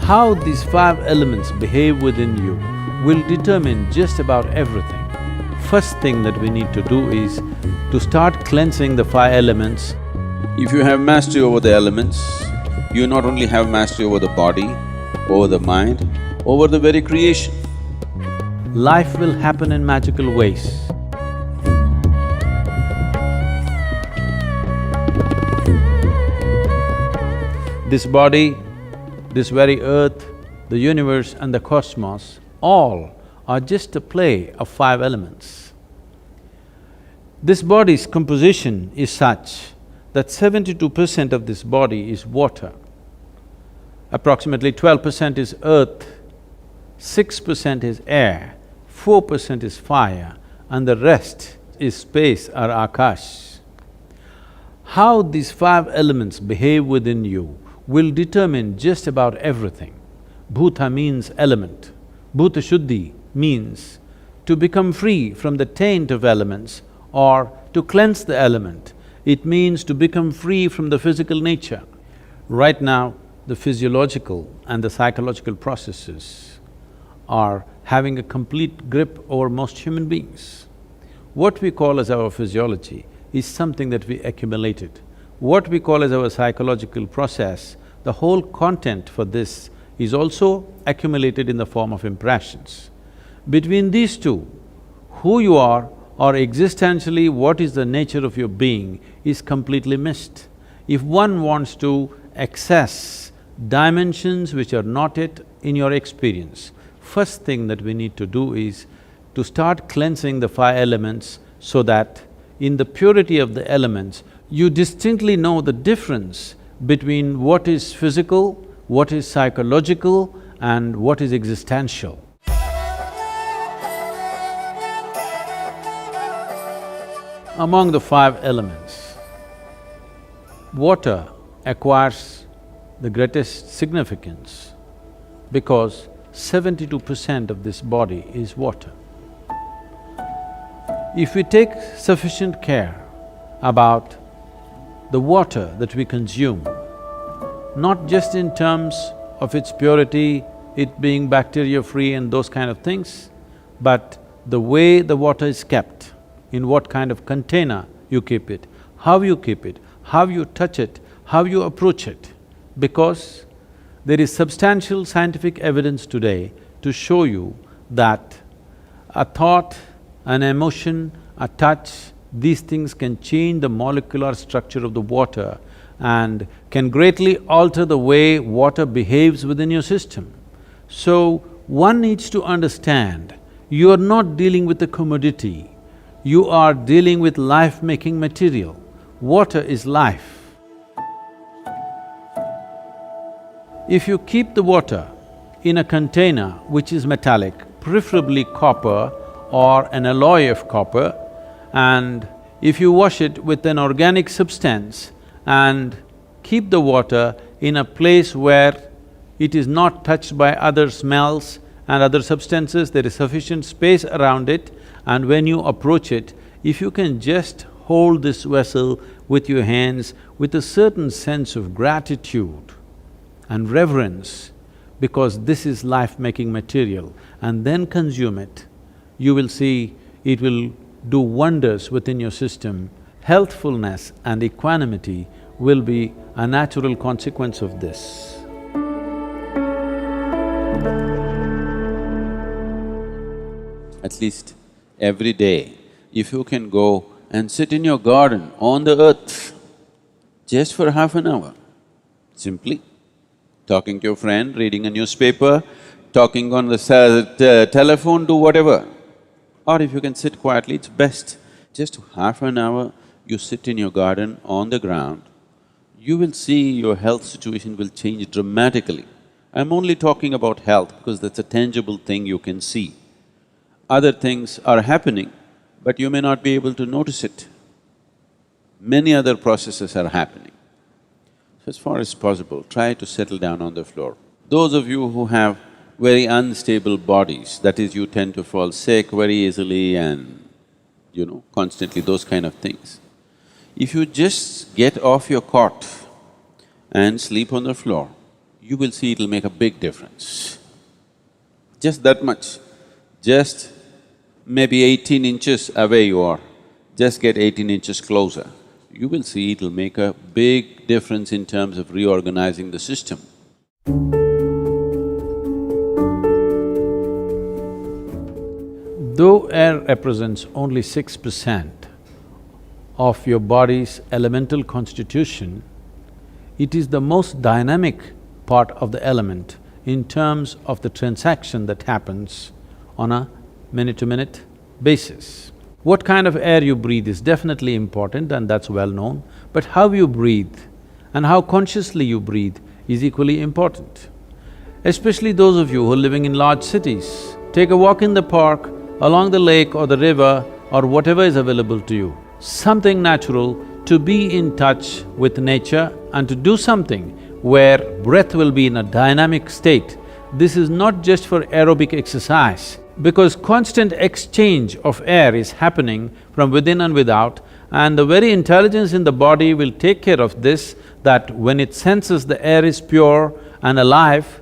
How these five elements behave within you will determine just about everything. First thing that we need to do is to start cleansing the five elements. If you have mastery over the elements, you not only have mastery over the body, over the mind, over the very creation. Life will happen in magical ways. This body, this very earth, the universe and the cosmos, all are just a play of five elements. This body's composition is such that 72% of this body is water, approximately 12% is earth, 6% is air, 4% is fire, and the rest is space or akash. How these five elements behave within you will determine just about everything. Bhuta means element. Bhuta Shuddhi means to become free from the taint of elements or to cleanse the element. It means to become free from the physical nature. Right now, the physiological and the psychological processes are having a complete grip over most human beings. What we call as our physiology is something that we accumulated. What we call as our psychological process, the whole content for this is also accumulated in the form of impressions. Between these two, who you are or existentially what is the nature of your being is completely missed. If one wants to access dimensions which are not yet in your experience, first thing that we need to do is to start cleansing the five elements so that in the purity of the elements, you distinctly know the difference between what is physical, what is psychological and what is existential. Among the five elements, water acquires the greatest significance because 72% of this body is water. If we take sufficient care about the water that we consume, not just in terms of its purity, it being bacteria-free and those kind of things, but the way the water is kept, in what kind of container you keep it, how you keep it, how you touch it, how you approach it. Because there is substantial scientific evidence today to show you that a thought, an emotion, a touch, these things can change the molecular structure of the water and can greatly alter the way water behaves within your system. So, one needs to understand, you are not dealing with a commodity, you are dealing with life-making material. Water is life. If you keep the water in a container which is metallic, preferably copper or an alloy of copper, and if you wash it with an organic substance and keep the water in a place where it is not touched by other smells and other substances, there is sufficient space around it, and when you approach it, if you can just hold this vessel with your hands with a certain sense of gratitude and reverence, because this is life-making material, and then consume it, you will see it will do wonders within your system. Healthfulness and equanimity will be a natural consequence of this. At least every day, if you can go and sit in your garden on the earth just for half an hour, simply talking to your friend, reading a newspaper, talking on the telephone, do whatever. Or if you can sit quietly, it's best. Just half an hour, you sit in your garden on the ground, you will see your health situation will change dramatically. I'm only talking about health because that's a tangible thing you can see. Other things are happening, but you may not be able to notice it. Many other processes are happening. So as far as possible, try to settle down on the floor. Those of you who have very unstable bodies, that is, you tend to fall sick very easily and, constantly those kind of things. If you just get off your cot and sleep on the floor, you will see it'll make a big difference. Just that much. Just maybe 18 inches away you are, just get 18 inches closer. You will see it'll make a big difference in terms of reorganizing the system. Though air represents only 6% of your body's elemental constitution, it is the most dynamic part of the element in terms of the transaction that happens on a minute-to-minute basis. What kind of air you breathe is definitely important and that's well known, but how you breathe and how consciously you breathe is equally important. Especially those of you who are living in large cities, take a walk in the park, along the lake or the river or whatever is available to you. Something natural to be in touch with nature and to do something where breath will be in a dynamic state. This is not just for aerobic exercise, because constant exchange of air is happening from within and without, and the very intelligence in the body will take care of this, that when it senses the air is pure and alive,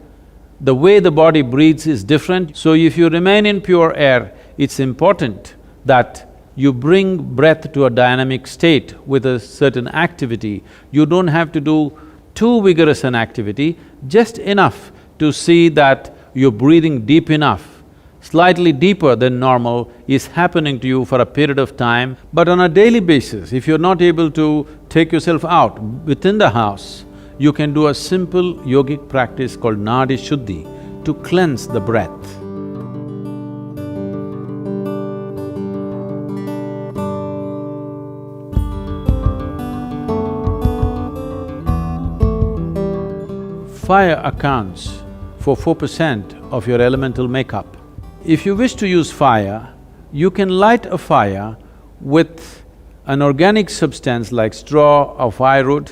the way the body breathes is different. So if you remain in pure air, it's important that you bring breath to a dynamic state with a certain activity. You don't have to do too vigorous an activity, just enough to see that you're breathing deep enough, slightly deeper than normal is happening to you for a period of time. But on a daily basis, if you're not able to take yourself out within the house, you can do a simple yogic practice called Nadi Shuddhi to cleanse the breath. Fire accounts for 4% of your elemental makeup. If you wish to use fire, you can light a fire with an organic substance like straw or firewood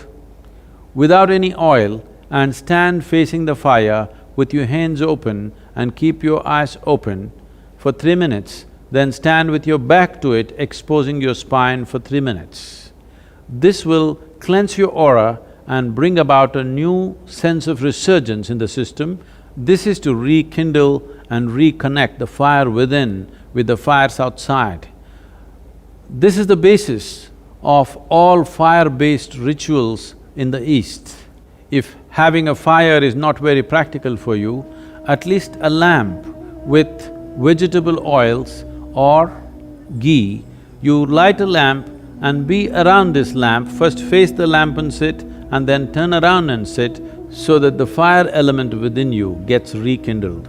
without any oil and stand facing the fire with your hands open and keep your eyes open for 3 minutes, then stand with your back to it, exposing your spine for 3 minutes. This will cleanse your aura and bring about a new sense of resurgence in the system. This is to rekindle and reconnect the fire within with the fires outside. This is the basis of all fire-based rituals in the East. If having a fire is not very practical for you, at least a lamp with vegetable oils or ghee, you light a lamp and be around this lamp, first face the lamp and sit, and then turn around and sit, so that the fire element within you gets rekindled.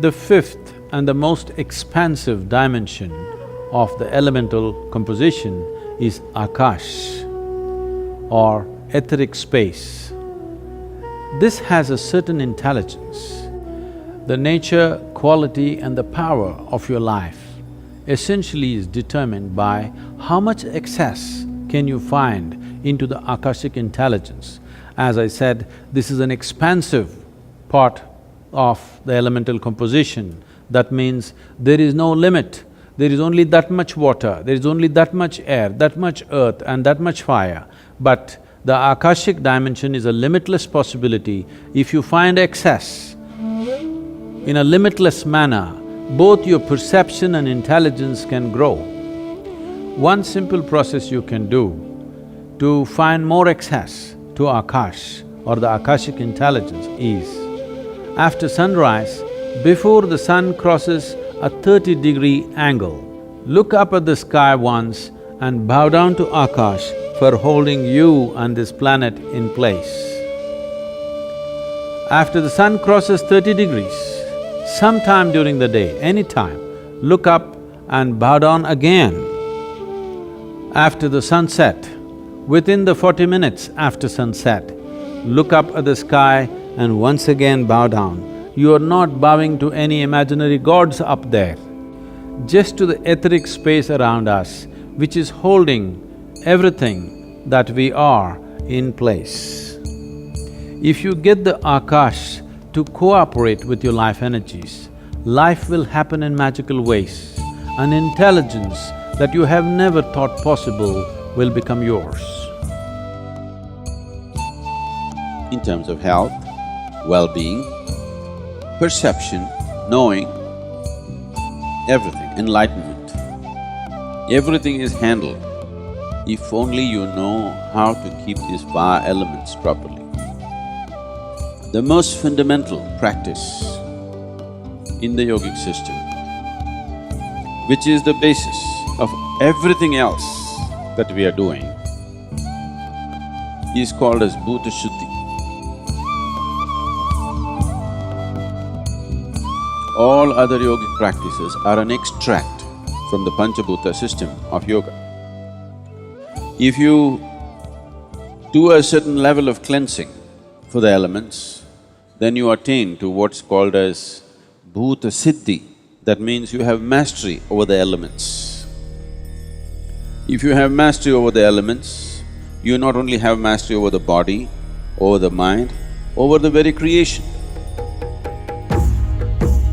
The fifth and the most expansive dimension of the elemental composition is Akash or etheric space. This has a certain intelligence. The nature, quality and the power of your life essentially is determined by how much access can you find into the Akashic intelligence. As I said, this is an expansive part of the elemental composition. That means there is no limit. There is only that much water, there is only that much air, that much earth and that much fire. But the Akashic dimension is a limitless possibility. If you find excess in a limitless manner, both your perception and intelligence can grow. One simple process you can do to find more access to Akash or the Akashic intelligence is, after sunrise, before the sun crosses a 30-degree angle, look up at the sky once and bow down to Akash for holding you and this planet in place. After the sun crosses 30 degrees, sometime during the day, any time, look up and bow down again. After the sunset, within the 40 minutes after sunset, look up at the sky and once again bow down. You are not bowing to any imaginary gods up there, just to the etheric space around us, which is holding everything that we are in place. If you get the Akash to cooperate with your life energies, life will happen in magical ways. An intelligence that you have never thought possible will become yours. In terms of health, well-being, perception, knowing, everything, enlightenment. Everything is handled if only you know how to keep these five elements properly. The most fundamental practice in the yogic system, which is the basis of everything else that we are doing, is called as Bhuta Shuddhi. All other yogic practices are an extract from the Panchabhuta system of yoga. If you do a certain level of cleansing for the elements, then you attain to what's called as Bhuta Siddhi. That means you have mastery over the elements. If you have mastery over the elements, you not only have mastery over the body, over the mind, over the very creation.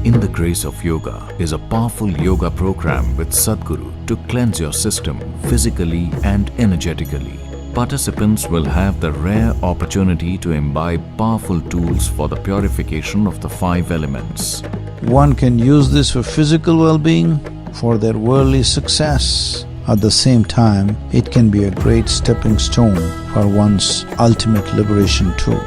In the Grace of Yoga is a powerful yoga program with Sadhguru to cleanse your system physically and energetically. Participants will have the rare opportunity to imbibe powerful tools for the purification of the five elements. One can use this for physical well-being, for their worldly success. At the same time, it can be a great stepping stone for one's ultimate liberation too.